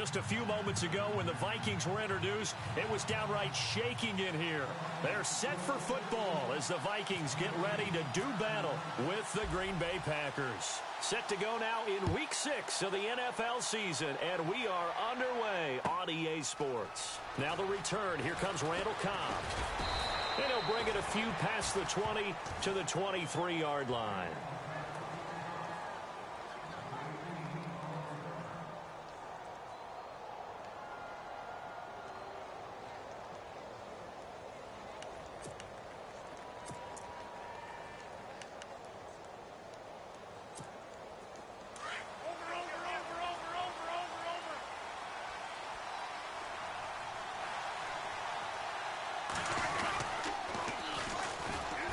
Just a few moments ago when the Vikings were introduced, it was downright shaking in here. They're set for football as the Vikings get ready to do battle with the Green Bay Packers. Set to go now in Week 6 of the NFL season, and we are underway on EA Sports. Now the return. Here comes Randall Cobb. And he'll bring it a few past the 20 to the 23-yard line.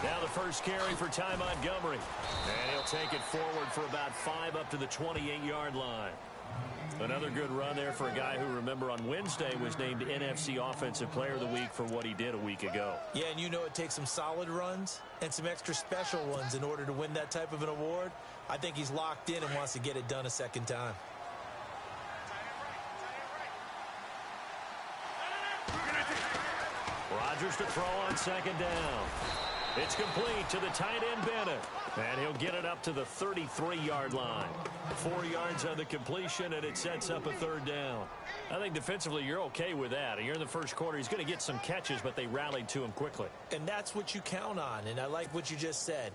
Now the first carry for Ty Montgomery. And he'll take it forward for about 5 up to the 28-yard line. Another good run there for a guy who, remember, on Wednesday was named NFC Offensive Player of the Week for what he did a week ago. Yeah, and you know it takes some solid runs and some extra special ones in order to win that type of an award. I think he's locked in and wants to get it done a second time. Rodgers to throw on second down. It's complete to the tight end, Bennett. And he'll get it up to the 33-yard line. 4 yards on the completion, and it sets up a third down. I think defensively you're okay with that. You're in the first quarter. He's going to get some catches, but they rallied to him quickly. And that's what you count on, and I like what you just said.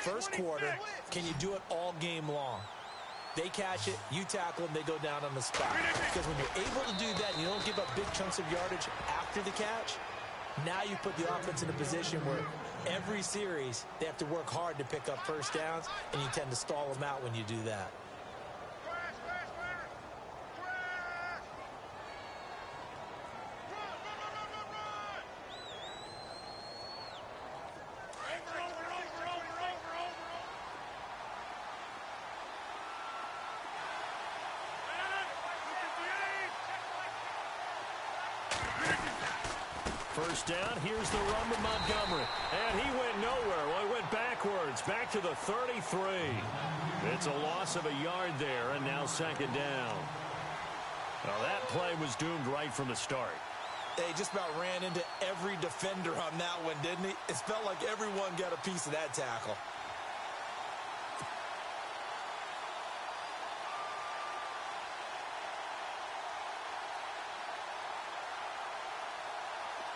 First quarter, can you do it all game long? They catch it, you tackle them, they go down on the spot. Because when you're able to do that and you don't give up big chunks of yardage after the catch, now you put the offense in a position where every series they have to work hard to pick up first downs, and you tend to stall them out when you do that. First down, here's the run with Montgomery. And he went nowhere. Well, he went backwards, back to the 33. It's a loss of a yard there, and now second down. Well, that play was doomed right from the start. They just about ran into every defender on that one, didn't he? It felt like everyone got a piece of that tackle.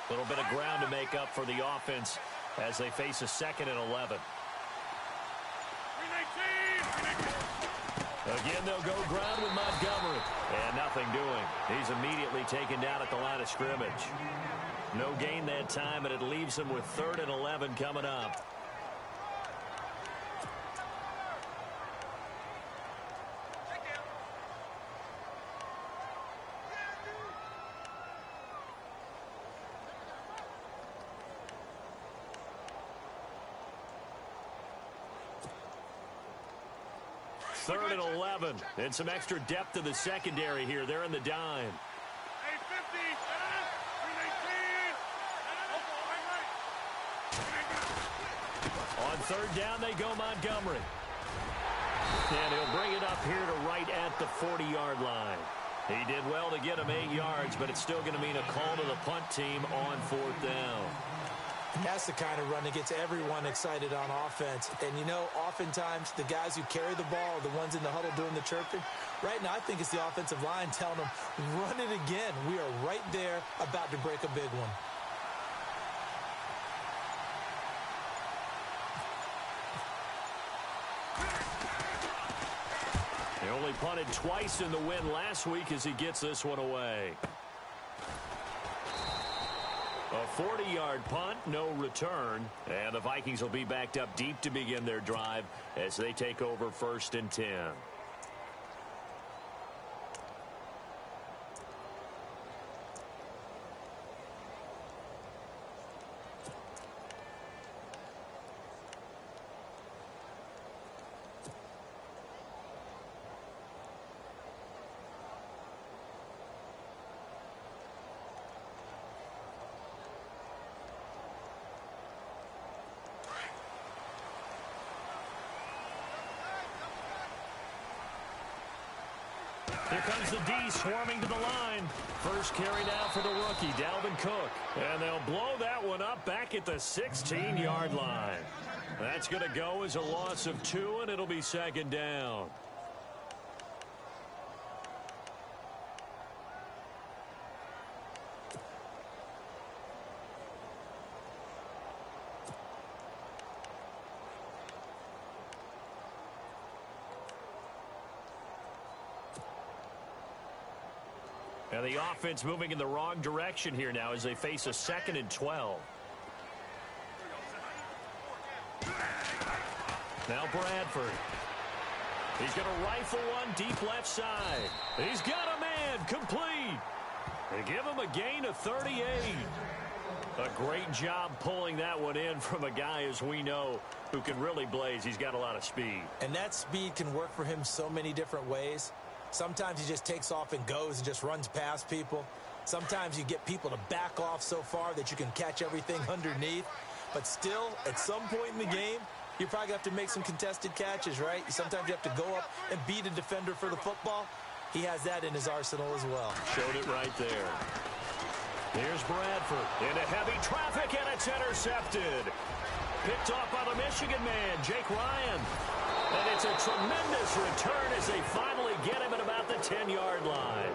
A little bit of ground to make up for the offense as they face a 2nd and 11. Again, they'll go ground with Montgomery. And nothing doing. He's immediately taken down at the line of scrimmage. No gain that time, and it leaves him with 3rd and 11 coming up. Third and 11. And some extra depth to the secondary here. They're in the dime. On third down, they go Montgomery. And he'll bring it up here to right at the 40-yard line. He did well to get him 8 yards, but it's still going to mean a call to the punt team on 4th down. That's the kind of run that gets everyone excited on offense. And, you know, oftentimes the guys who carry the ball are the ones in the huddle doing the chirping. Right now, I think it's the offensive line telling them, run it again. We are right there about to break a big one. He only punted twice in the win last week as he gets this one away. A 40-yard punt, no return. And the Vikings will be backed up deep to begin their drive as they take over 1st and 10. Here comes the D swarming to the line. First carry now for the rookie, Dalvin Cook. And they'll blow that one up back at the 16-yard line. That's going to go as a loss of 2, and it'll be second down. And the offense moving in the wrong direction here now as they face a 2nd and 12. Now Bradford. He's going to rifle one deep left side. He's got a man complete. They give him a gain of 38. A great job pulling that one in from a guy, as we know, who can really blaze. He's got a lot of speed. And that speed can work for him so many different ways. Sometimes he just takes off and goes and just runs past people. Sometimes you get people to back off so far that you can catch everything underneath. But still, at some point in the game, you probably have to make some contested catches, right? Sometimes you have to go up and beat a defender for the football. He has that in his arsenal as well. Showed it right there. Here's Bradford into heavy traffic, and it's intercepted. Picked off by the Michigan man, Jake Ryan. And it's a tremendous return as they finally get him at about the 10-yard line.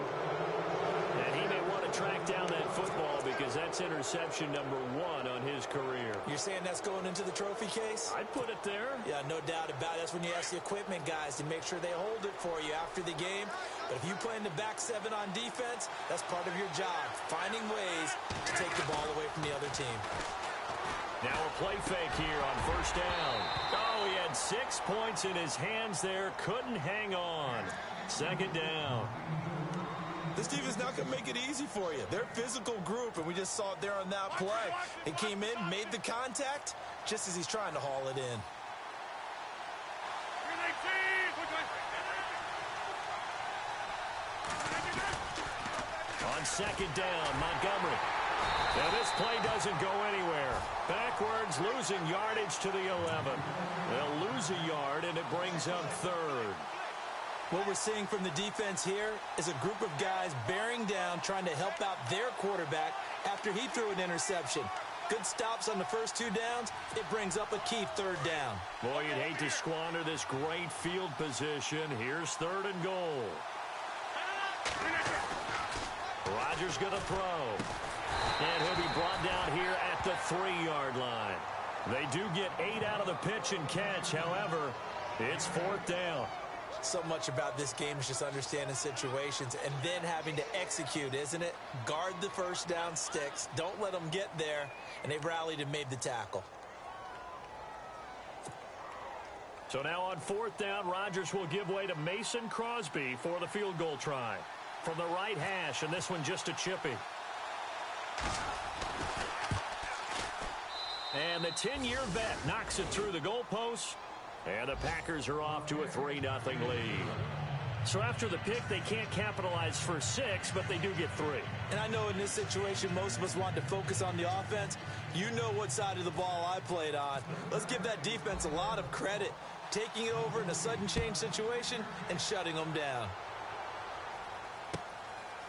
And he may want to track down that football because that's interception number 1 on his career. You're saying that's going into the trophy case? I'd put it there. Yeah, no doubt about it. That's when you ask the equipment guys to make sure they hold it for you after the game. But if you play in the back 7 on defense, that's part of your job, finding ways to take the ball away from the other team. Now a play fake here on first down. Oh, he had 6 points in his hands there. Couldn't hang on. Second down. This defense not going to make it easy for you. They're a physical group, and we just saw it there on that play. He came in, made the contact, just as he's trying to haul it in. On second down, Montgomery. Now this play doesn't go anywhere. Backwards, losing yardage to the 11. They'll lose a yard, and it brings up 3rd. What we're seeing from the defense here is a group of guys bearing down, trying to help out their quarterback after he threw an interception. Good stops on the first 2 downs. It brings up a key 3rd down. Boy, you'd hate to squander this great field position. Here's 3rd and goal. Rodgers going to throw. And he'll be brought down here at the 3-yard line. They do get 8 out of the pitch and catch. However, it's 4th down. So much about this game is just understanding situations and then having to execute, isn't it? Guard the first down sticks. Don't let them get there. And they rallied and made the tackle. So now on 4th down, Rodgers will give way to Mason Crosby for the field goal try. From the right hash, and this one just a chippy. And the 10-year vet knocks it through the goalpost. And the Packers are off to a 3-0 lead. So after the pick, they can't capitalize for 6, but they do get 3. And I know in this situation, most of us want to focus on the offense. You know what side of the ball I played on. Let's give that defense a lot of credit. Taking it over in a sudden change situation and shutting them down.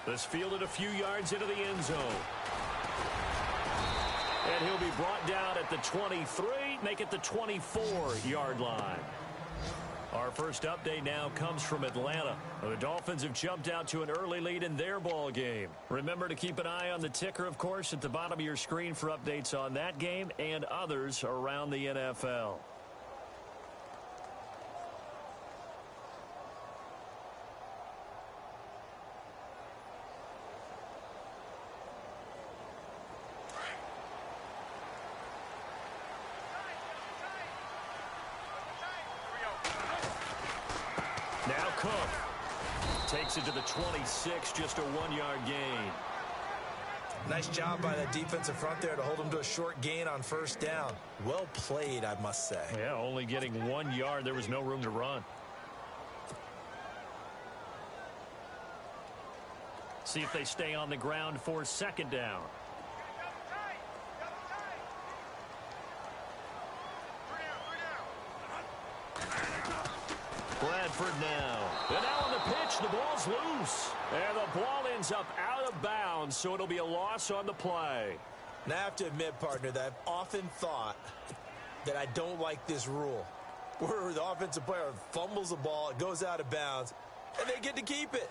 This fielded a few yards into the end zone. And he'll be brought down at the 23, make it the 24-yard line. Our first update now comes from Atlanta. The Dolphins have jumped out to an early lead in their ball game. Remember to keep an eye on the ticker, of course, at the bottom of your screen for updates on that game and others around the NFL. Now Cook takes it to the 26, just a 1-yard gain. Nice job by that defensive front there to hold him to a short gain on first down. Well played, I must say. Yeah, only getting 1 yard. There was no room to run. See if they stay on the ground for second down. Bradford now. And now on the pitch, The ball's loose. And the ball ends up out of bounds, so it'll be a loss on the play. Now, I have to admit, partner, that I've often thought that I don't like this rule, where the offensive player fumbles the ball, it goes out of bounds, and they get to keep it.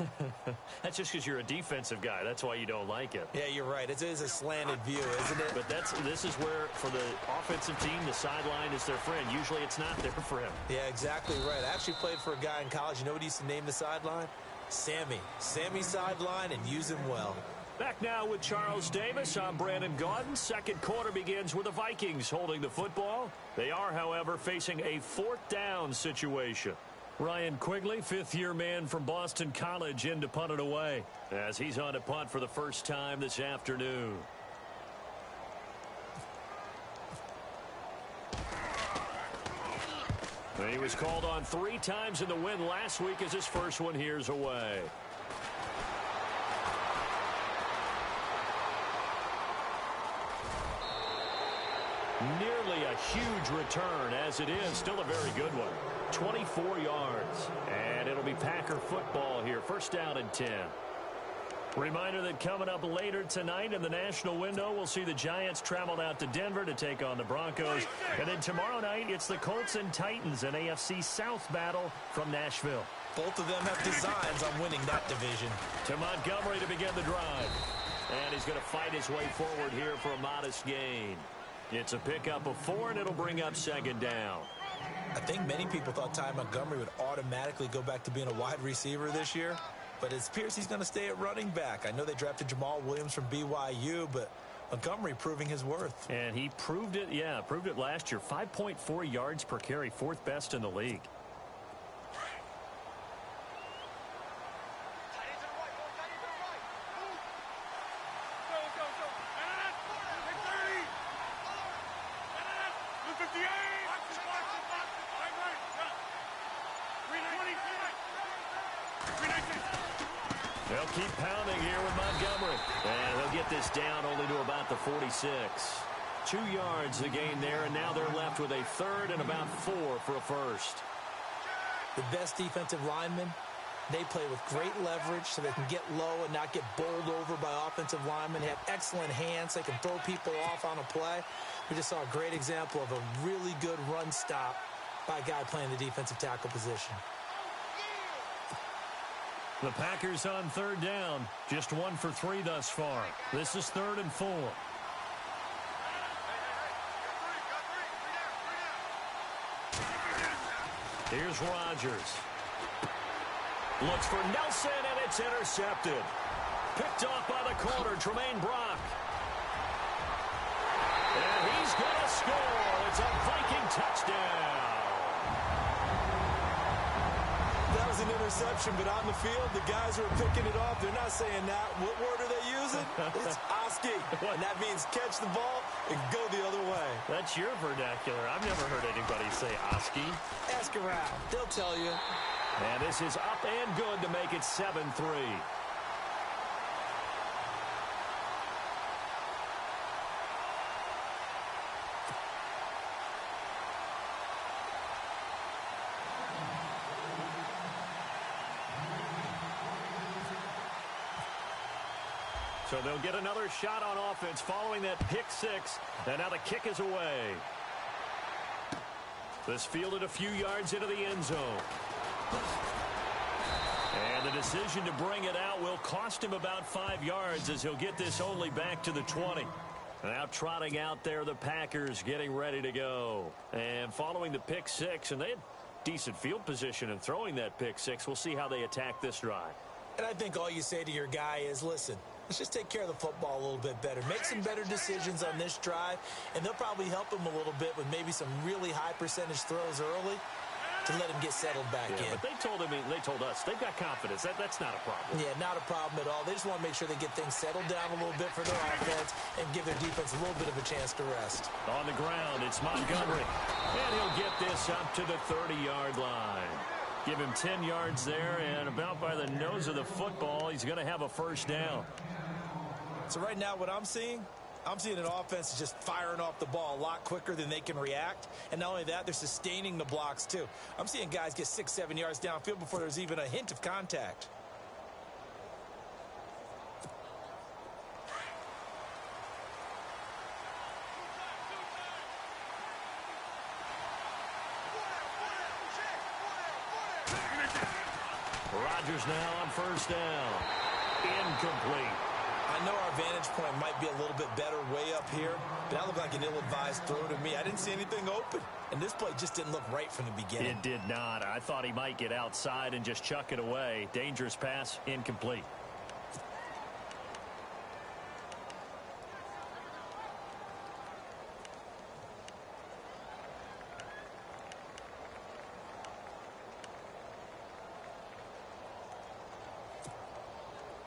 That's just because you're a defensive guy. That's why you don't like it. Yeah, you're right. It is a slanted view, isn't it? But this is where, for the offensive team, the sideline is their friend. Usually it's not there for him. Yeah, exactly right. I actually played for a guy in college. You know what he used to name the sideline? Sammy. Sammy sideline, and use him well. Back now with Charles Davis. I'm Brandon Gaudin. Second quarter begins with the Vikings holding the football. They are, however, facing a fourth down situation. Ryan Quigley, fifth-year man from Boston College, in to punt it away as he's on to punt for the first time this afternoon. He was called on 3 times in the win last week as his first one here's away. Nearly a huge return, as it is. Still a very good one. 24 yards. And it'll be Packer football here. First down and 10. Reminder that coming up later tonight in the national window, we'll see the Giants travel out to Denver to take on the Broncos. And then tomorrow night, it's the Colts and Titans, an AFC South battle from Nashville. Both of them have designs on winning that division. To Montgomery to begin the drive. And he's going to fight his way forward here for a modest gain. It's a pickup of 4, and it'll bring up second down. I think many people thought Ty Montgomery would automatically go back to being a wide receiver this year, but it appears he's going to stay at running back. I know they drafted Jamal Williams from BYU, but Montgomery proving his worth. And he proved it, proved it last year. 5.4 yards per carry, 4th best in the league. They'll keep pounding here with Montgomery. And he'll get this down only to about the 46. 2 yards the gain there, and now they're left with a third and about 4 for a first. The best defensive linemen, they play with great leverage so they can get low and not get bowled over by offensive linemen. They have excellent hands. They can throw people off on a play. We just saw a great example of a really good run stop by a guy playing the defensive tackle position. The Packers on third down. Just 1 for 3 thus far. This is 3rd and 4. Here's Rodgers. Looks for Nelson, and it's intercepted. Picked off by the corner, Tremaine Brock. And he's going to score. It's a Viking touchdown. That was an interception, but on the field, the guys who are picking it off, they're not saying that. What word are they using? It's Oski. And that means catch the ball and go the other way. That's your vernacular. I've never heard anybody say Oski. Ask around. They'll tell you. And this is up and good to make it 7-3. So they'll get another shot on offense following that pick 6. And now the kick is away. This fielded a few yards into the end zone. And the decision to bring it out will cost him about 5 yards as he'll get this only back to the 20. Now trotting out there, the Packers getting ready to go. And following the pick 6, and they had decent field position in throwing that pick 6. We'll see how they attack this drive. And I think all you say to your guy is, listen, let's just take care of the football a little bit better. Make some better decisions on this drive, and they'll probably help him a little bit with maybe some really high percentage throws early to let him get settled back in. But they told us they've got confidence. That's not a problem. Yeah, not a problem at all. They just want to make sure they get things settled down a little bit for their offense and give their defense a little bit of a chance to rest. On the ground, it's Montgomery. And he'll get this up to the 30-yard line. Give him 10 yards there, and about by the nose of the football, he's going to have a first down. So right now what I'm seeing an offense just firing off the ball a lot quicker than they can react. And not only that, they're sustaining the blocks too. I'm seeing guys get 6-7 yards downfield before there's even a hint of contact. Rodgers now on first down. Incomplete. I know our vantage point might be a little bit better way up here, but that looked like an ill-advised throw to me. I didn't see anything open, and this play just didn't look right from the beginning. It did not. I thought he might get outside and just chuck it away. Dangerous pass, incomplete.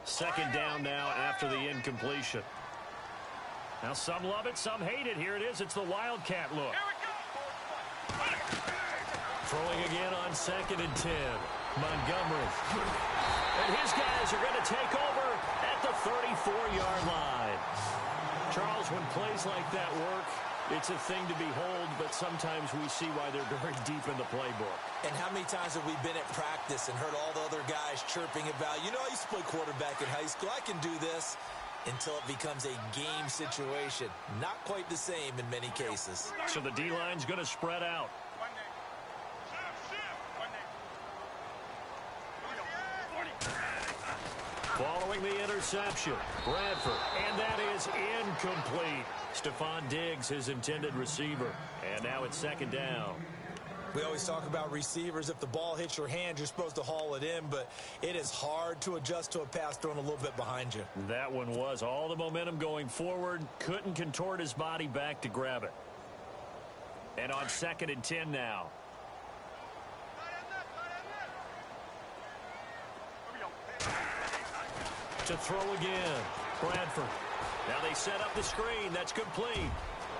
Second down now after the incompletion. Now some love it, some hate it. Here it is. It's the Wildcat look. Throwing again on 2nd and 10. Montgomery. And his guys are going to take over at the 34-yard line. Charles, when plays like that work, it's a thing to behold, but sometimes we see why they're very deep in the playbook. And how many times have we been at practice and heard all the other guys chirping about, you know, I used to play quarterback in high school, I can do this, until it becomes a game situation. Not quite the same in many cases. So the D-line's going to spread out. Following the interception, Bradford, and that is incomplete. Stephon Diggs, his intended receiver. And now it's 2nd down. We always talk about receivers. If the ball hits your hand, you're supposed to haul it in, but it is hard to adjust to a pass thrown a little bit behind you. That one was all the momentum going forward. Couldn't contort his body back to grab it. And on 2nd and 10 now. To throw again. Bradford. Now they set up the screen. That's complete.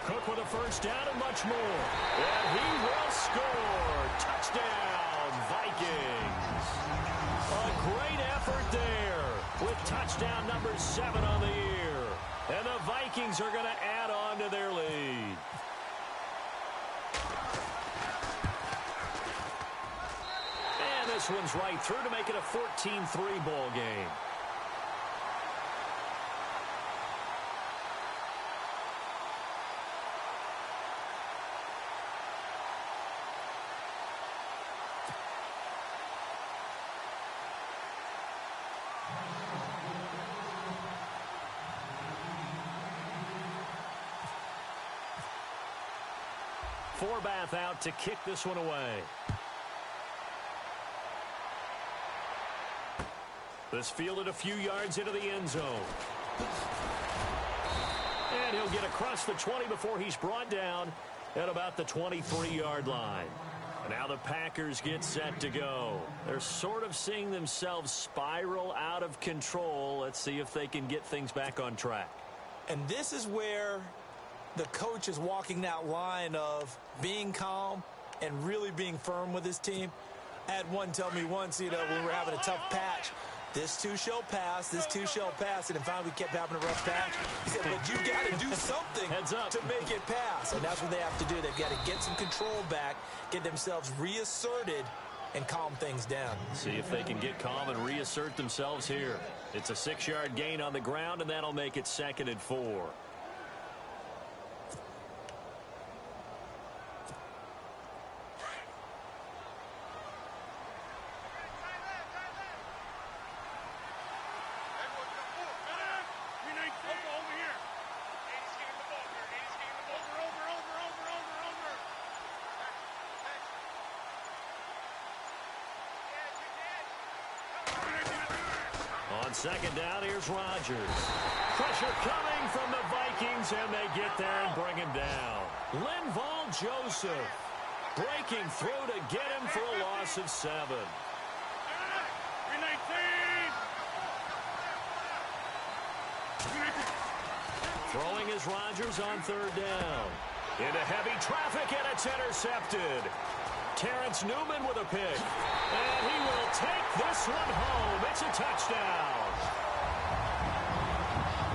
Cook with a first down and much more. And he will score. Touchdown, Vikings. A great effort there with touchdown number 7 on the year. And the Vikings are going to add on to their lead. And this one's right through to make it a 14-3 ball game. Forbath out to kick this one away. This fielded a few yards into the end zone. And he'll get across the 20 before he's brought down at about the 23-yard line. Now the Packers get set to go. They're sort of seeing themselves spiral out of control. Let's see if they can get things back on track. And this is where the coach is walking that line of being calm and really being firm with his team. I had one tell me once, you know, when we were having a tough patch, this too shall pass, this too shall pass, and then finally we kept having a rough patch. He said, but you got to do something to make it pass. And that's what they have to do. They've got to get some control back, get themselves reasserted, and calm things down. See if they can get calm and reassert themselves here. It's a 6-yard gain on the ground, and that'll make it 2nd and 4. On 2nd down, here's Rodgers. Pressure coming from the Vikings, and they get there and bring him down. Linval Joseph breaking through to get him for a loss of 7. Throwing is Rodgers on 3rd down. Into heavy traffic, and it's intercepted. Terrence Newman with a pick. And he will take this one home. It's a touchdown.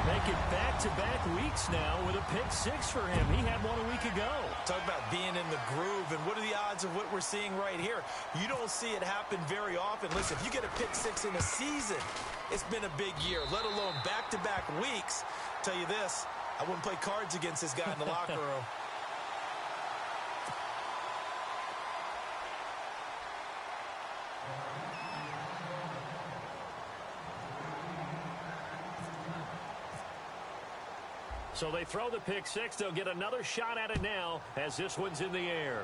Make it back-to-back weeks now with a pick 6 for him. He had one a week ago. Talk about being in the groove, and what are the odds of what we're seeing right here? You don't see it happen very often. Listen, if you get a pick 6 in a season, it's been a big year, let alone back-to-back weeks. Tell you this, I wouldn't play cards against this guy in the locker room. So they throw the pick six. They'll get another shot at it now as this one's in the air.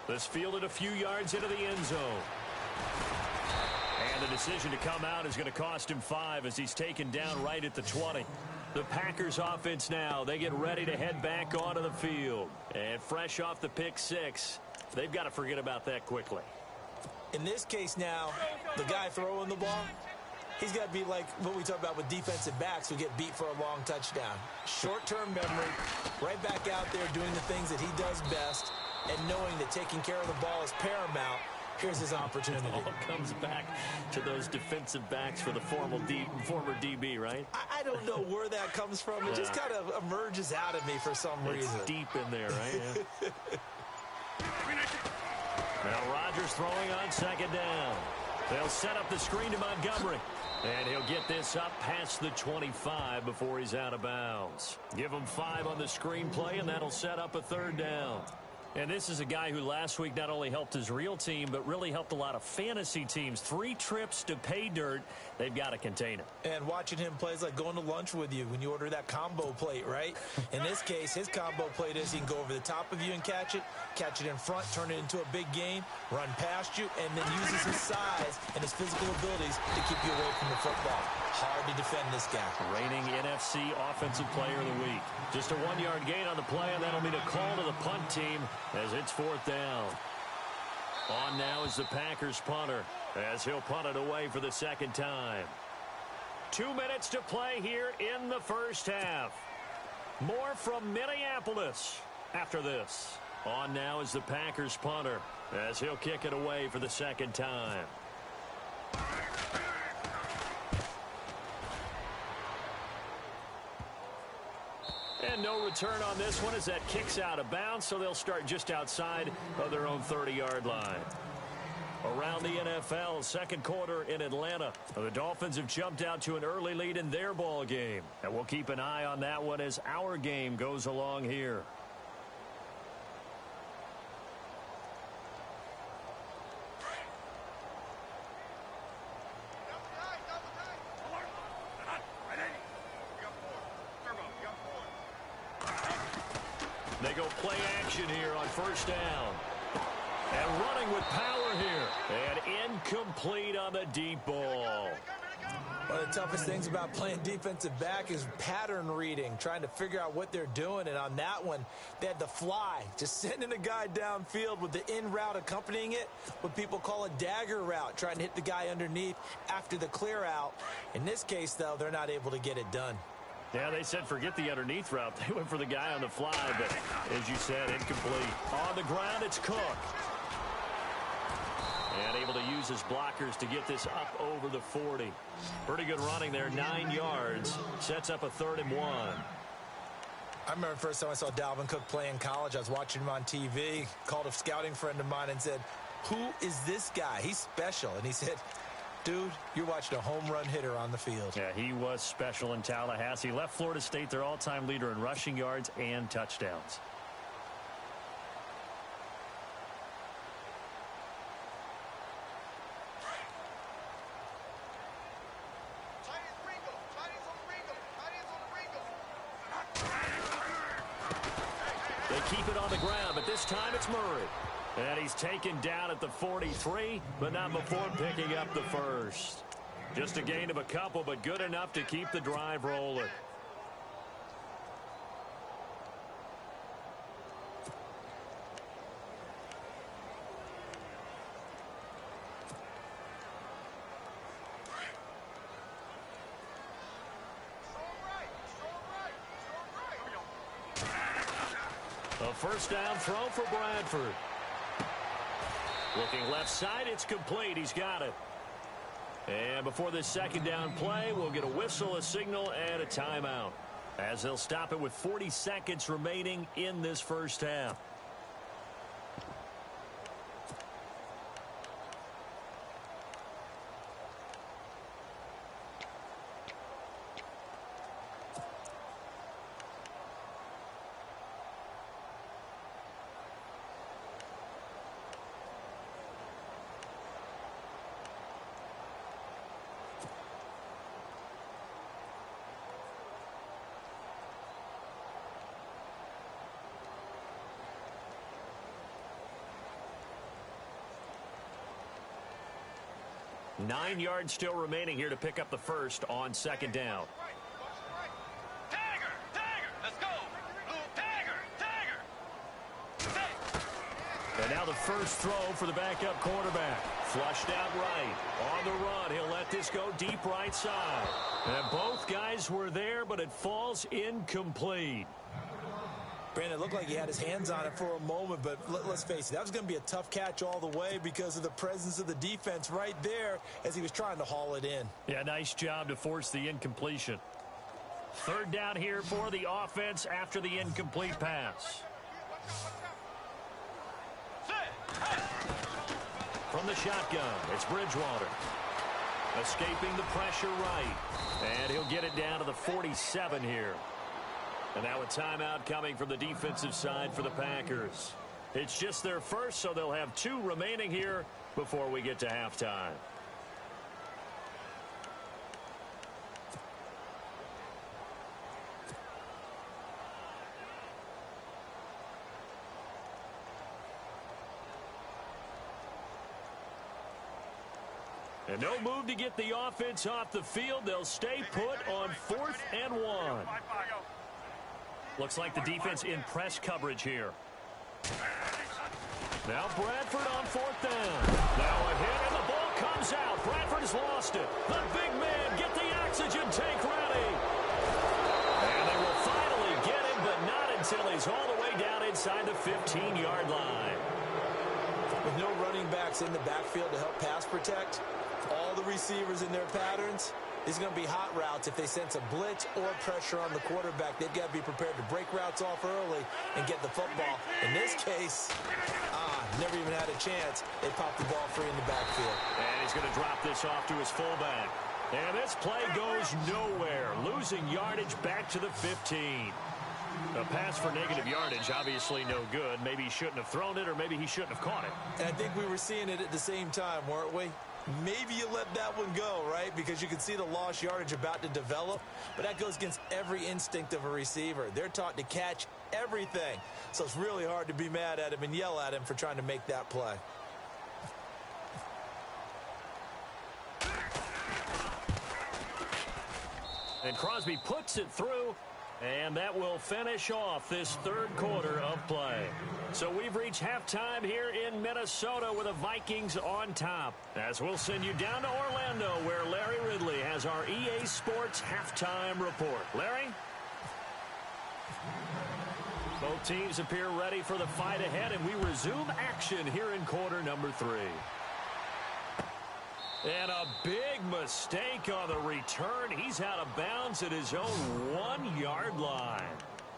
This fielded a few yards into the end zone. And the decision to come out is going to cost him 5 as he's taken down right at the 20. The Packers offense now, they get ready to head back onto the field. And fresh off the pick six, they've got to forget about that quickly. In this case now, the guy throwing the ball, he's got to be like what we talk about with defensive backs who get beat for a long touchdown. Short-term memory, right back out there doing the things that he does best, and knowing that taking care of the ball is paramount. Here's his opportunity. It all comes back to those defensive backs for the former DB, right? I don't know where that comes from. It just kind of emerges out of me for some reason. It's deep in there, right? Yeah. Now Rodgers throwing on second down. They'll set up the screen to Montgomery. And he'll get this up past the 25 before he's out of bounds. Give him 5 on the screen play, and that'll set up a third down. And this is a guy who last week not only helped his real team, but really helped a lot of fantasy teams. 3 trips to pay dirt. They've got to contain him. And watching him play is like going to lunch with you when you order that combo plate, right? In this case, his combo plate is he can go over the top of you and catch it in front, turn it into a big gain, run past you, and then uses his size and his physical abilities to keep you away from the football. Hard to defend this guy. Reigning NFC Offensive Player of the Week. Just a 1-yard gain on the play, and that'll mean a call to the punt team as it's 4th down. On now is the Packers punter as he'll punt it away for the second time. 2 minutes to play here in the first half. More from Minneapolis after this. On now is the Packers punter as he'll kick it away for the second time. And no return on this one as that kicks out of bounds, so they'll start just outside of their own 30-yard line. Around the NFL, second quarter in Atlanta. The Dolphins have jumped out to an early lead in their ball game. And we'll keep an eye on that one as our game goes along here. They go play action here on first down. And running with power here. And incomplete on the deep ball. One of the toughest things about playing defensive back is pattern reading, trying to figure out what they're doing. And on that one, they had the fly, just sending a guy downfield with the in route accompanying it, what people call a dagger route, trying to hit the guy underneath after the clear out. In this case, though, they're not able to get it done. Yeah, they said forget the underneath route. They went for the guy on the fly, but as you said, incomplete. On the ground, it's Cook. And able to use his blockers to get this up over the 40. Pretty good running there, 9 yards. Sets up a 3rd and 1. I remember the first time I saw Dalvin Cook play in college. I was watching him on TV, called a scouting friend of mine and said, "Who is this guy? He's special." And he said, "Dude, you're watching a home run hitter on the field." Yeah, he was special in Tallahassee. Left Florida State their all-time leader in rushing yards and touchdowns. They keep it on the ground, but this time it's Murray. And he's taken down at the 43, but not before picking up the first. Just a gain of a couple, but good enough to keep the drive rolling. A first down throw for Bradford. Looking left side, it's complete. He's got it. And before this second down play, we'll get a whistle, a signal, and a timeout, as they'll stop it with 40 seconds remaining in this first half. 9 yards still remaining here to pick up the first on 2nd down. Let's go. And now the first throw for the backup quarterback. Flushed out right. On the run, he'll let this go deep right side. And both guys were there, but it falls incomplete. Brandon, it looked like he had his hands on it for a moment, but let's face it, that was going to be a tough catch all the way because of the presence of the defense right there as he was trying to haul it in. Yeah, nice job to force the incompletion. 3rd down here for the offense after the incomplete pass. From the shotgun, it's Bridgewater. Escaping the pressure right. And he'll get it down to the 47 here. And now a timeout coming from the defensive side for the Packers. It's just their first, so they'll have 2 remaining here before we get to halftime. And no move to get the offense off the field. They'll stay put on 4th and 1. Looks like the defense in press coverage here. Now Bradford on 4th down. Now a hit and the ball comes out. Bradford has lost it. The big man, get the oxygen tank ready. And they will finally get him, but not until he's all the way down inside the 15-yard line. With no running backs in the backfield to help pass protect, all the receivers in their patterns, these are going to be hot routes. If they sense a blitz or pressure on the quarterback, they've got to be prepared to break routes off early and get the football. In this case, never even had a chance. They popped the ball free in the backfield. And he's going to drop this off to his fullback. And this play goes nowhere. Losing yardage back to the 15. A pass for negative yardage, obviously no good. Maybe he shouldn't have thrown it, or maybe he shouldn't have caught it. And I think we were seeing it at the same time, weren't we? Maybe you let that one go, right? Because you can see the lost yardage about to develop. But that goes against every instinct of a receiver. They're taught to catch everything. So it's really hard to be mad at him and yell at him for trying to make that play. And Crosby puts it through. And that will finish off this 3rd quarter of play. So we've reached halftime here in Minnesota with the Vikings on top. As we'll send you down to Orlando, where Larry Ridley has our EA Sports halftime report. Larry? Both teams appear ready for the fight ahead, and we resume action here in quarter number 3. And a big mistake on the return. He's out of bounds at his own 1-yard line.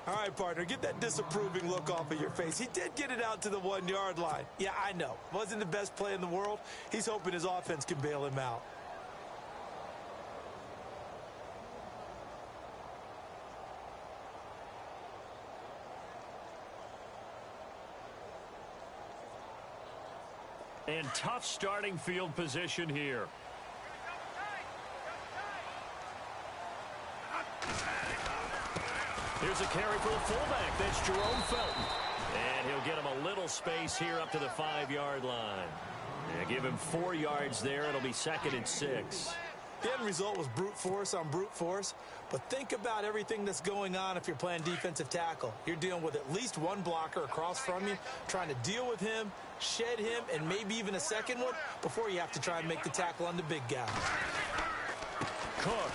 All right, partner, get that disapproving look off of your face. He did get it out to the 1-yard line. Yeah, I know. Wasn't the best play in the world. He's hoping his offense can bail him out. And tough starting field position here. Here's a carry for the fullback. That's Jerome Felton. And he'll get him a little space here up to the 5-yard line. And give him 4 yards there. It'll be 2nd and 6. The end result was brute force on brute force. But think about everything that's going on if you're playing defensive tackle. You're dealing with at least one blocker across from you, trying to deal with him, shed him, and maybe even a second one before you have to try and make the tackle on the big guy. Cook.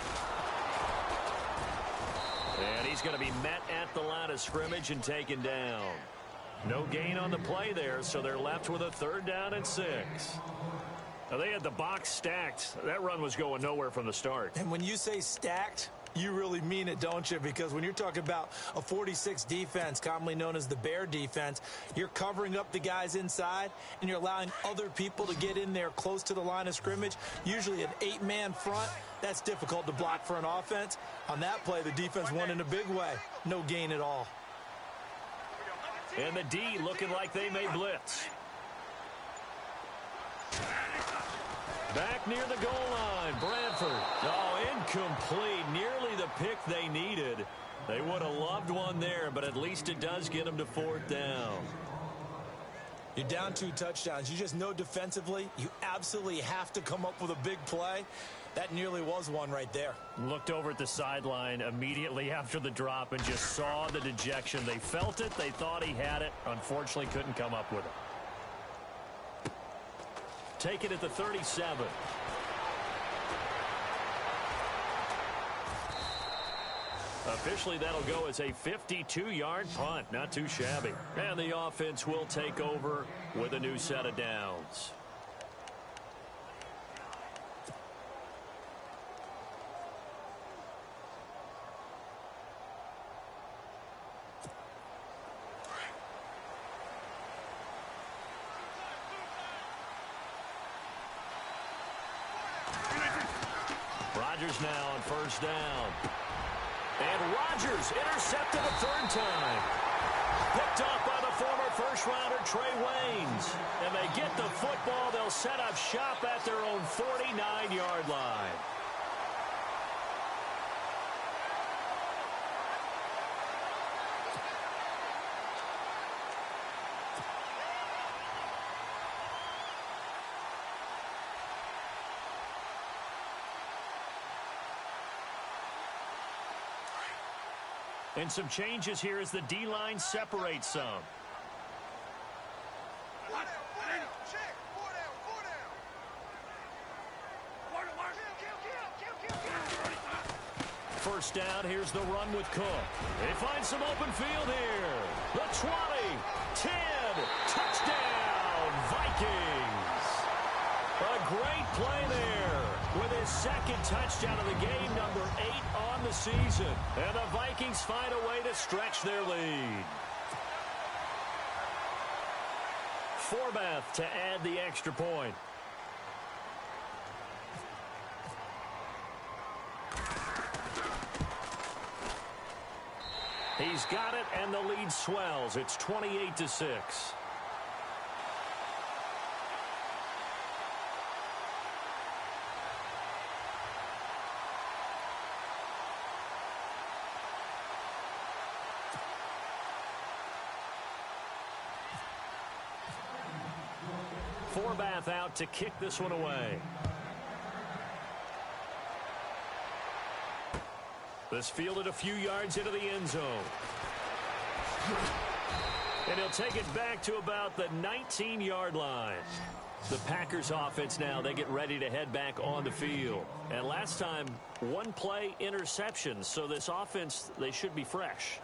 And he's going to be met at the line of scrimmage and taken down. No gain on the play there, so they're left with a 3rd down and 6. Now, they had the box stacked. That run was going nowhere from the start. And when you say stacked, you really mean it, don't you? Because when you're talking about a 46 defense, commonly known as the Bear defense, you're covering up the guys inside, and you're allowing other people to get in there close to the line of scrimmage, usually an 8-man front. That's difficult to block for an offense. On that play, the defense won in a big way. No gain at all. And the D looking like they may blitz. Back near the goal line, Bradford. Oh, incomplete. Nearly the pick they needed. They would have loved one there, but at least it does get them to 4th down. You're down 2 touchdowns. You just know defensively you absolutely have to come up with a big play. That nearly was one right there. Looked over at the sideline immediately after the drop and just saw the dejection. They felt it. They thought he had it. Unfortunately, couldn't come up with it. Take it at the 37. Officially, that'll go as a 52-yard punt. Not too shabby. And the offense will take over with a new set of downs. Rodgers now on first down. And Rodgers intercepted a 3rd time. Picked off by the former first-rounder Trey Waynes. And they get the football. They'll set up shop at their own 49-yard line. And some changes here as the D-line separates some. First down, here's the run with Cook. They find some open field here. The 20, 10, touchdown, Vikings. A great play there with his 2nd touchdown of the game, number 8 on the season. And the Vikings find a way to stretch their lead. Forbath to add the extra point. He's got it, and the lead swells. It's 28-6. Forbath out to kick this one away. This fielded a few yards into the end zone. And he'll take it back to about the 19-yard line. The Packers offense now, they get ready to head back on the field. And last time, 1-play interception. So this offense, they should be fresh.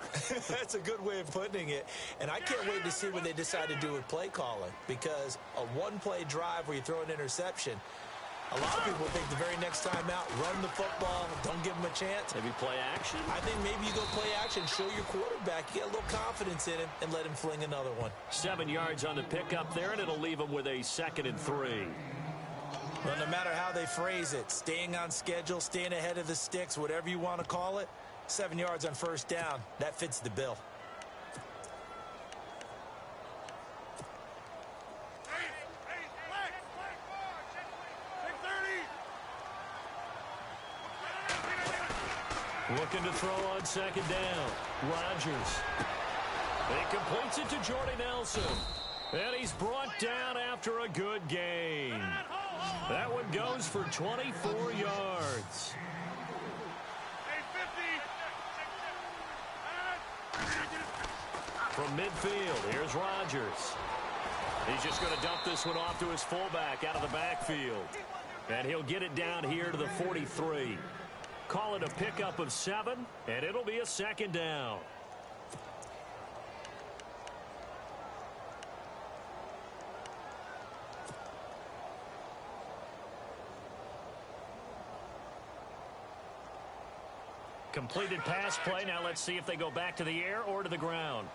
That's a good way of putting it. And I can't wait to see what they decide to do with play calling. Because a 1-play drive where you throw an interception, a lot of people think the very next time out, run the football, don't give them a chance. Maybe play action? I think maybe you go play action, show your quarterback, get a little confidence in him, and let him fling another one. 7 yards on the pickup there, and it'll leave him with a 2nd and 3. Well, no matter how they phrase it, staying on schedule, staying ahead of the sticks, whatever you want to call it, 7 yards on first down, that fits the bill. Looking to throw on 2nd down. Rodgers. He completes it to Jordy Nelson. And he's brought down after a good gain. That one goes for 24 yards. From midfield, here's Rodgers. He's just going to dump this one off to his fullback out of the backfield. And he'll get it down here to the 43. Call it a pickup of 7, and it'll be a 2nd down. Completed pass play. Now let's see if they go back to the air or to the ground.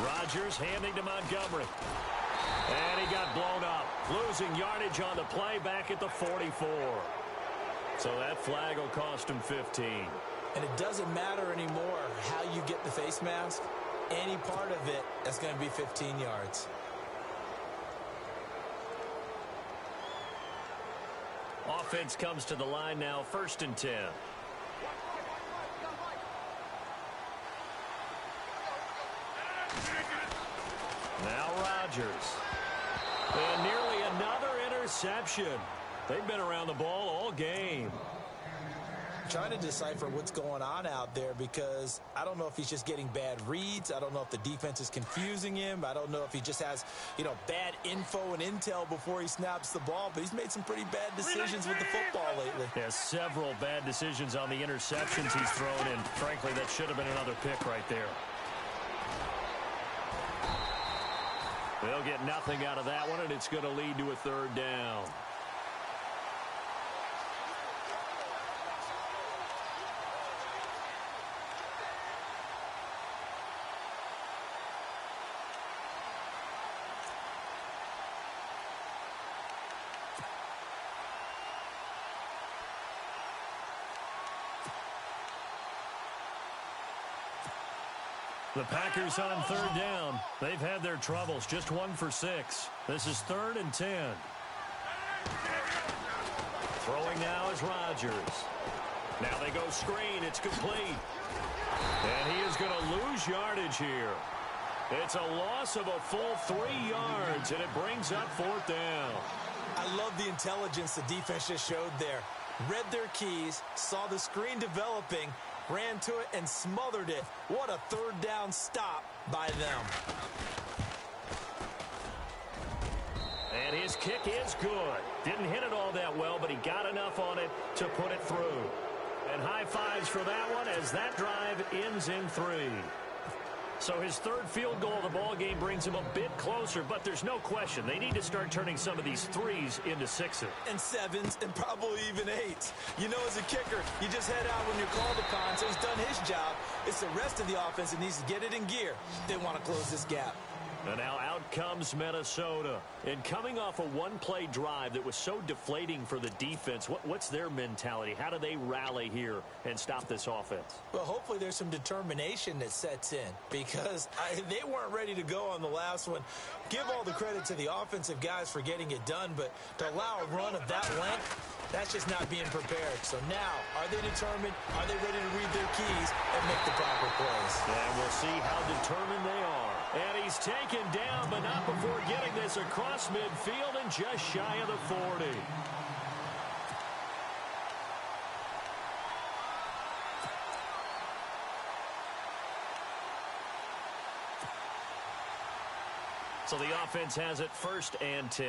Rodgers handing to Montgomery. And he got blown up. Losing yardage on the play back at the 44. So that flag will cost him 15. And it doesn't matter anymore how you get the face mask. Any part of it, that's going to be 15 yards. offense comes to the line now, 1st and 10. Now Rodgers. And nearly another interception. They've been around the ball all game. Trying to decipher what's going on out there because I don't know if he's just getting bad reads. I don't know if the defense is confusing him. I don't know if he just has, bad info and intel before he snaps the ball. But he's made some pretty bad decisions with the football lately. Yeah, several bad decisions on the interceptions he's thrown in. Frankly, that should have been another pick right there. They'll get nothing out of that one, and it's going to lead to a 3rd down. The Packers on 3rd down. They've had their troubles. Just 1 for 6. This is 3rd and 10. Throwing now is Rodgers. Now they go screen. It's complete. And he is going to lose yardage here. It's a loss of a full 3 yards, and it brings up 4th down. I love the intelligence the defense just showed there. Read their keys, saw the screen developing, ran to it and smothered it. What a 3rd down stop by them. And his kick is good. Didn't hit it all that well, but he got enough on it to put it through. And high fives for that one as that drive ends in 3. So his 3rd field goal of the ball game brings him a bit closer, but there's no question they need to start turning some of these 3s into 6s. And 7s and probably even 8s. As a kicker, you just head out when you're called upon, so he's done his job. It's the rest of the offense that needs to get it in gear. They want to close this gap. And now out comes Minnesota. And coming off a one-play drive that was so deflating for the defense, what's their mentality? How do they rally here and stop this offense? Well, hopefully there's some determination that sets in because they weren't ready to go on the last one. Give all the credit to the offensive guys for getting it done, but to allow a run of that length, that's just not being prepared. So now, are they determined? Are they ready to read their keys and make the proper plays? And we'll see how determined they are. And he's taken down, but not before getting this across midfield and just shy of the 40. So the offense has it 1st and 10.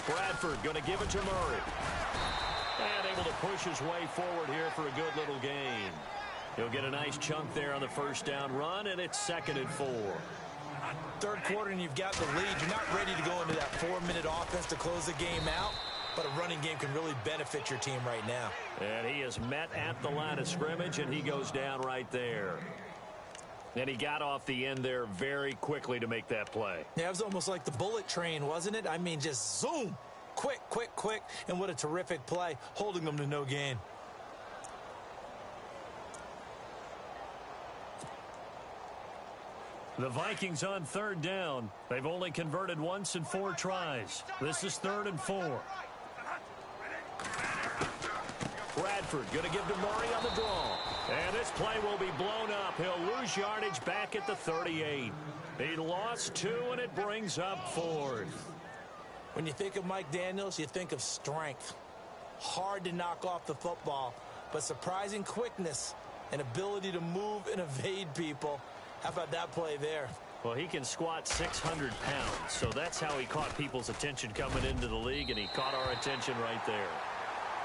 Bradford going to give it to Murray. And able to push his way forward here for a good little gain. He'll get a nice chunk there on the 1st down run, and it's 2nd and 4. 3rd quarter, and you've got the lead. You're not ready to go into that 4-minute offense to close the game out, but a running game can really benefit your team right now. And he is met at the line of scrimmage, and he goes down right there. And he got off the end there very quickly to make that play. Yeah, it was almost like the bullet train, wasn't it? I mean, just zoom. Quick, quick, quick, and what a terrific play, holding them to no gain. The Vikings on 3rd down. They've only converted once in 4 tries. This is 3rd and 4. Bradford going to give to Murray on the draw. And this play will be blown up. He'll lose yardage back at the 38. He lost 2, and it brings up 4th. When you think of Mike Daniels, you think of strength. Hard to knock off the football, but surprising quickness and ability to move and evade people. How about that play there? Well, he can squat 600 pounds, so that's how he caught people's attention coming into the league, and he caught our attention right there.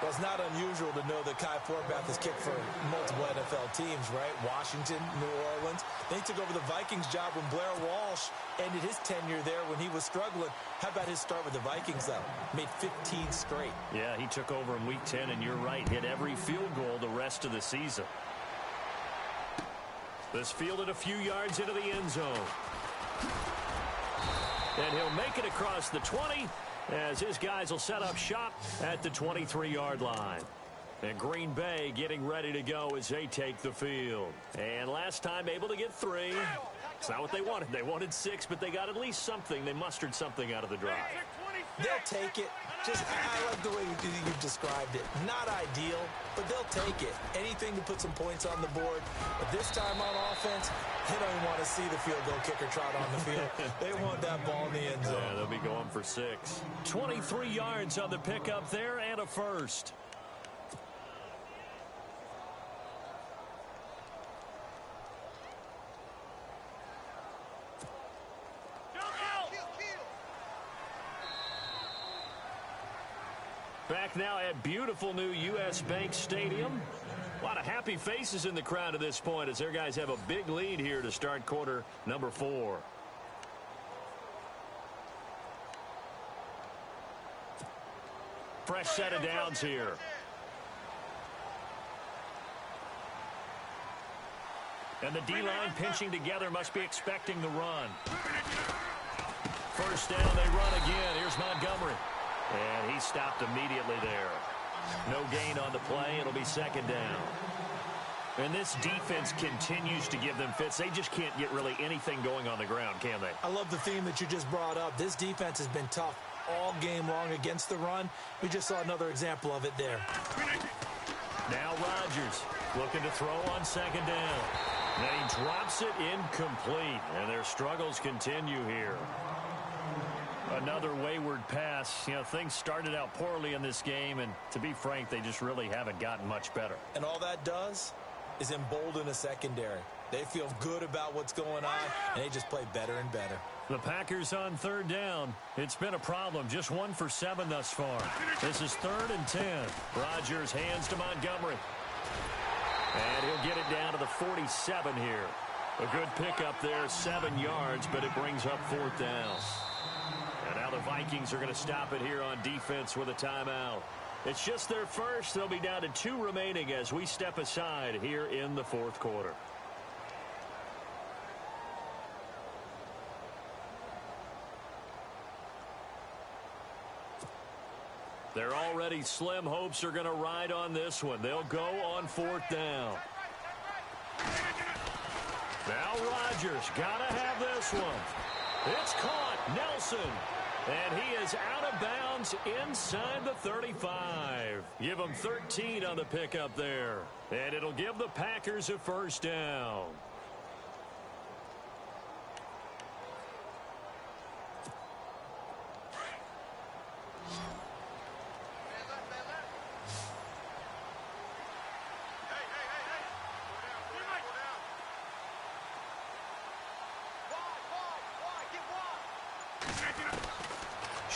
Well, it's not unusual to know that Kai Forbath has kicked for multiple NFL teams, right? Washington, New Orleans. Then he took over the Vikings job when Blair Walsh ended his tenure there when he was struggling. How about his start with the Vikings, though? Made 15 straight. Yeah, he took over in Week 10, and you're right, hit every field goal the rest of the season. This fielded a few yards into the end zone. And he'll make it across the 20 as his guys will set up shop at the 23-yard line. And Green Bay getting ready to go as they take the field. And last time able to get 3. It's not what they wanted. They wanted 6, but they got at least something. They mustered something out of the drive. They'll take it. I like the way you've described it. Not ideal, but they'll take it. Anything to put some points on the board. But this time on offense, they don't even want to see the field goal kicker trot on the field. They want that ball in the end zone. Yeah, they'll be going for 6. 23 yards on the pickup there and a first. Back now at beautiful new U.S. Bank Stadium. A lot of happy faces in the crowd at this point as their guys have a big lead here to start quarter number 4. Fresh set of downs here. And the D-line pinching together must be expecting the run. First down, they run again. Here's Montgomery. And he stopped immediately there. No gain on the play. It'll be second down. And this defense continues to give them fits. They just can't get really anything going on the ground, can they? I love the theme that you just brought up. This defense has been tough all game long against the run. We just saw another example of it there. Now Rodgers looking to throw on second down. And he drops it incomplete. And their struggles continue here. Another wayward pass. You know, things started out poorly in this game, and to be frank, they just really haven't gotten much better. And all that does is embolden a secondary. They feel good about what's going on, and they just play better and better. The Packers on third down. It's been a problem. Just 1 for 7 thus far. This is 3rd and 10. Rodgers hands to Montgomery. And he'll get it down to the 47 here. A good pickup there, 7 yards, but it brings up 4th down. And now the Vikings are going to stop it here on defense with a timeout. It's just their first. They'll be down to 2 remaining as we step aside here in the 4th quarter. Their already slim hopes are going to ride on this one. They'll go on 4th down. Now Rodgers got to have this one. It's caught. Nelson. And he is out of bounds inside the 35. Give him 13 on the pickup there. And it'll give the Packers a first down.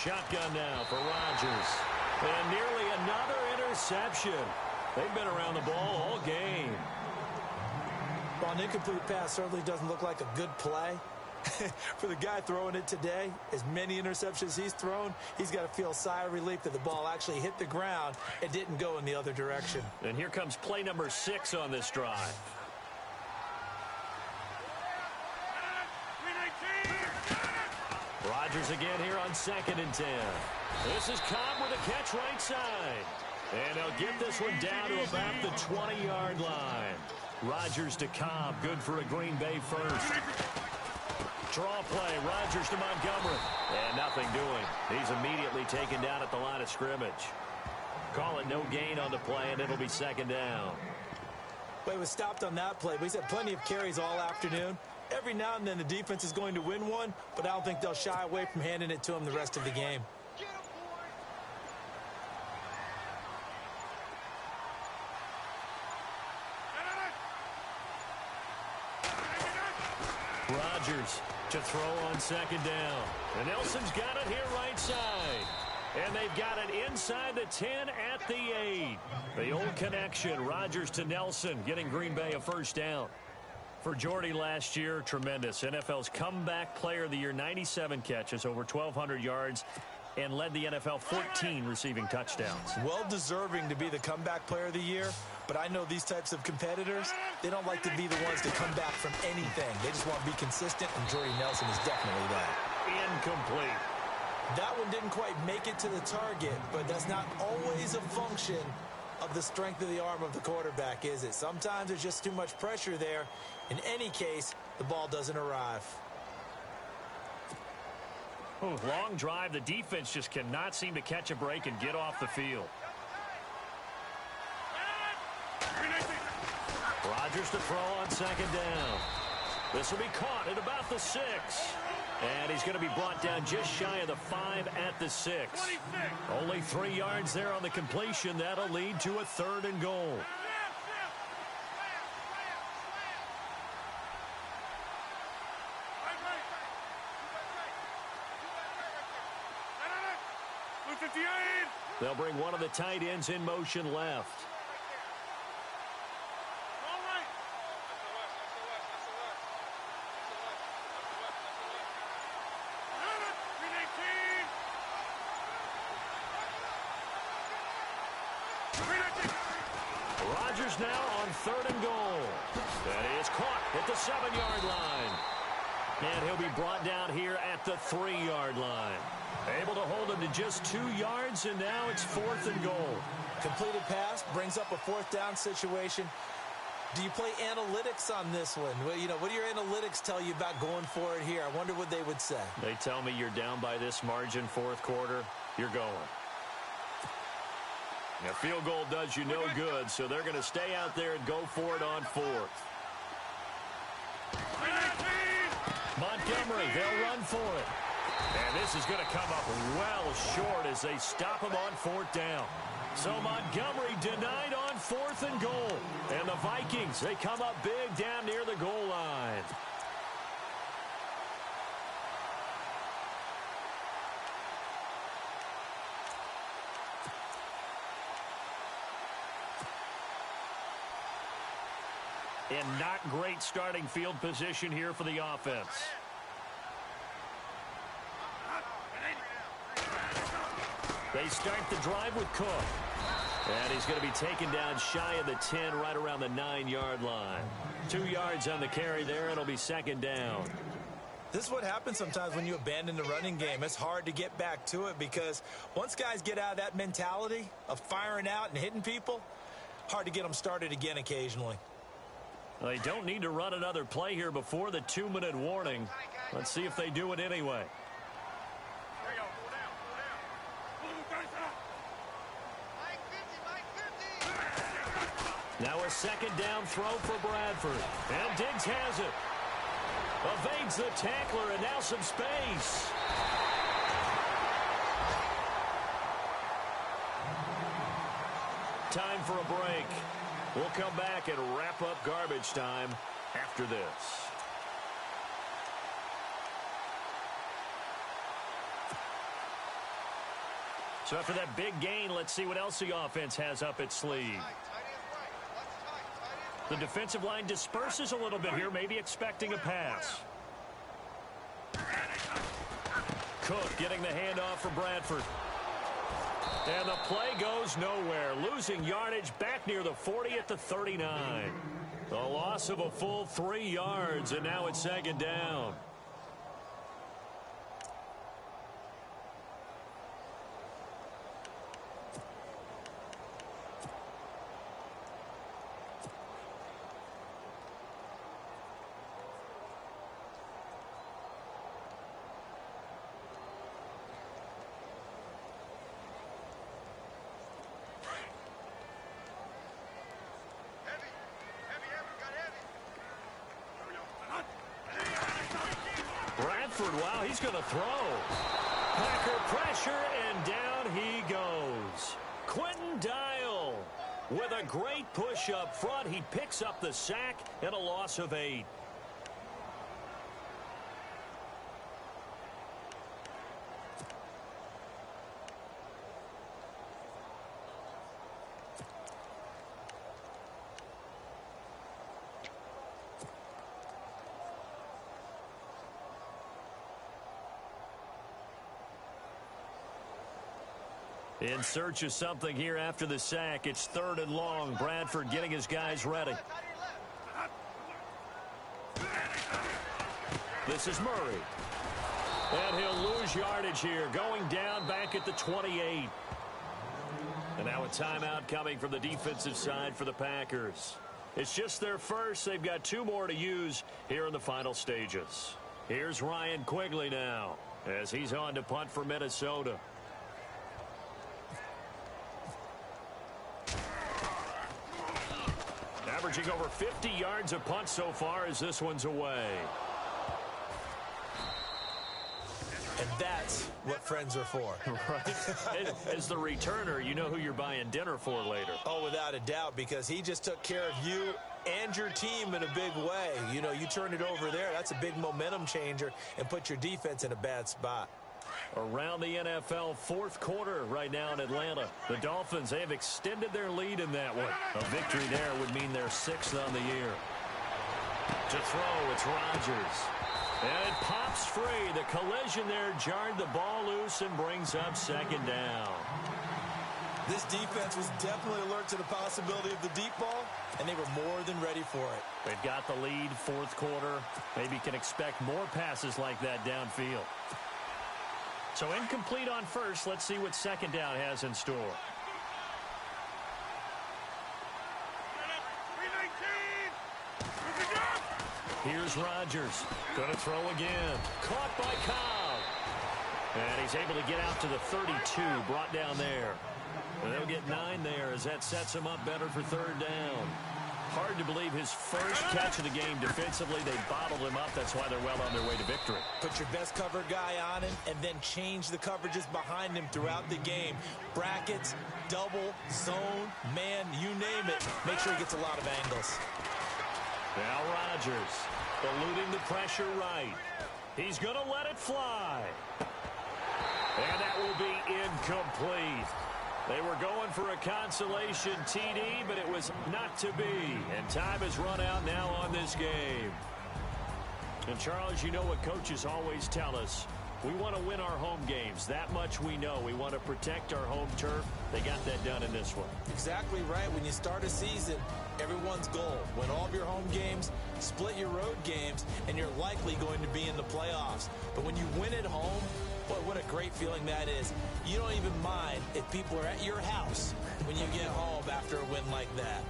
Shotgun now for Rodgers. And nearly another interception. They've been around the ball all game. Well, an incomplete pass certainly doesn't look like a good play. For the guy throwing it today, as many interceptions he's thrown, he's got to feel a sigh of relief that the ball actually hit the ground and didn't go in the other direction. And here comes play number 6 on this drive. Rodgers again here on 2nd and 10. This is Cobb with a catch right side. And they'll get this one down to about the 20-yard line. Rodgers to Cobb, good for a Green Bay first. Draw play, Rodgers to Montgomery. And nothing doing. He's immediately taken down at the line of scrimmage. Call it no gain on the play, and it'll be 2nd down. Well, he was stopped on that play, but he's had plenty of carries all afternoon. Every now and then the defense is going to win one, but I don't think they'll shy away from handing it to him the rest of the game. Rodgers to throw on 2nd down. And Nelson's got it here right side. And they've got it inside the 10 at the 8. The old connection, Rodgers to Nelson, getting Green Bay a first down. For Jordy last year, tremendous. NFL's comeback player of the year, 97 catches, over 1,200 yards, and led the NFL 14 receiving touchdowns. Well deserving to be the comeback player of the year, but I know these types of competitors, they don't like to be the ones to come back from anything. They just want to be consistent, and Jordy Nelson is definitely that. Incomplete. That one didn't quite make it to the target, but that's not always a function of the strength of the arm of the quarterback, is it? Sometimes there's just too much pressure there. In any case, the ball doesn't arrive. Ooh, long drive. The defense just cannot seem to catch a break and get off the field. Rodgers to throw on second down. This will be caught at about the 6. And he's going to be brought down just shy of the 5 at the 6. 26. Only 3 yards there on the completion. That'll lead to a 3rd and goal. They'll bring one of the tight ends in motion left. Rodgers now on 3rd and goal. That is caught at the 7-yard line. And he'll be brought down here at the 3-yard line. Able to hold him to just 2 yards, and now it's 4th and goal. Completed pass brings up a 4th down situation. Do you play analytics on this one? Well, you know, what do your analytics tell you about going for it here? I wonder what they would say. They tell me you're down by this margin 4th quarter, you're going. A field goal does you no good, so they're going to stay out there and go for it on 4th. Montgomery, they'll run for it. And this is going to come up well short as they stop him on 4th down. So Montgomery denied on 4th and goal. And the Vikings, they come up big down near the goal line. And not great starting field position here for the offense. They start the drive with Cook. And he's going to be taken down shy of the 10, right around the 9-yard line. 2 yards on the carry there, and it'll be 2nd down. This is what happens sometimes when you abandon the running game. It's hard to get back to it because once guys get out of that mentality of firing out and hitting people, hard to get them started again occasionally. Well, they don't need to run another play here before the 2-minute warning. Let's see if they do it anyway. Now a 2nd down throw for Bradford. And Diggs has it. Evades the tackler, and now some space. Time for a break. We'll come back and wrap up garbage time after this. So after that big gain, let's see what else the offense has up its sleeve. The defensive line disperses a little bit here, maybe expecting a pass. Cook getting the handoff for Bradford. And the play goes nowhere. Losing yardage back near the 40 at the 39. The loss of a full 3 yards, and now it's 2nd down. Wow, he's going to throw. Packer pressure, and down he goes. Quentin Dial with a great push up front. He picks up the sack and a loss of 8. In search of something here after the sack. It's 3rd and long. Bradford getting his guys ready. This is Murray. And he'll lose yardage here. Going down back at the 28. And now a timeout coming from the defensive side for the Packers. It's just their first. They've got 2 more to use here in the final stages. Here's Ryan Quigley now as he's on to punt for Minnesota. Averaging over 50 yards a punt so far as this one's away. And that's what friends are for. Right. As the returner, you know who you're buying dinner for later. Oh, without a doubt, because he just took care of you and your team in a big way. You know, you turn it over there, that's a big momentum changer and put your defense in a bad spot. Around the NFL, 4th quarter right now in Atlanta. The Dolphins, they have extended their lead in that one. A victory there would mean they're 6th on the year. To throw, it's Rodgers. And it pops free. The collision there jarred the ball loose and brings up 2nd down. This defense was definitely alert to the possibility of the deep ball, and they were more than ready for it. They've got the lead, 4th quarter. Maybe can expect more passes like that downfield. So incomplete on first. Let's see what 2nd down has in store. Here's Rodgers. Going to throw again. Caught by Cobb. And he's able to get out to the 32. Brought down there. And they'll get 9 there as that sets him up better for 3rd down. Hard to believe his first catch of the game defensively. They bottled him up. That's why they're well on their way to victory. Put your best cover guy on him and then change the coverages behind him throughout the game. Brackets, double, zone, man, you name it. Make sure he gets a lot of angles. Now Rodgers eluding the pressure right. He's going to let it fly. And that will be incomplete. They were going for a consolation TD, but it was not to be. And time has run out now on this game. And, Charles, you know what coaches always tell us. We want to win our home games. That much we know. We want to protect our home turf. They got that done in this one. Exactly right. When you start a season, everyone's goal, win all of your home games, split your road games, and you're likely going to be in the playoffs. But when you win at home, boy, what a great feeling that is. You don't even mind if people are at your house when you get home after a win like that.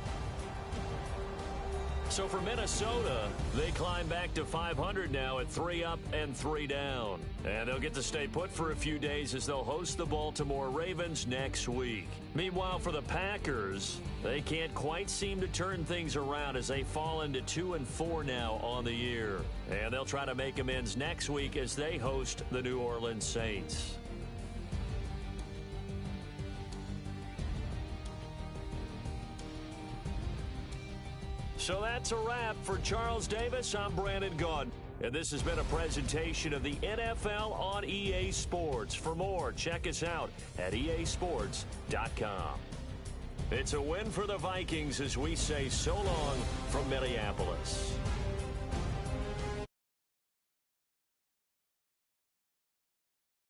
So for Minnesota, they climb back to 500 now at 3 up and 3 down. And they'll get to stay put for a few days as they'll host the Baltimore Ravens next week. Meanwhile, for the Packers, they can't quite seem to turn things around as they fall into 2-4 now on the year. And they'll try to make amends next week as they host the New Orleans Saints. So that's a wrap. For Charles Davis, I'm Brandon Gaudin. And this has been a presentation of the NFL on EA Sports. For more, check us out at easports.com. It's a win for the Vikings as we say so long from Minneapolis.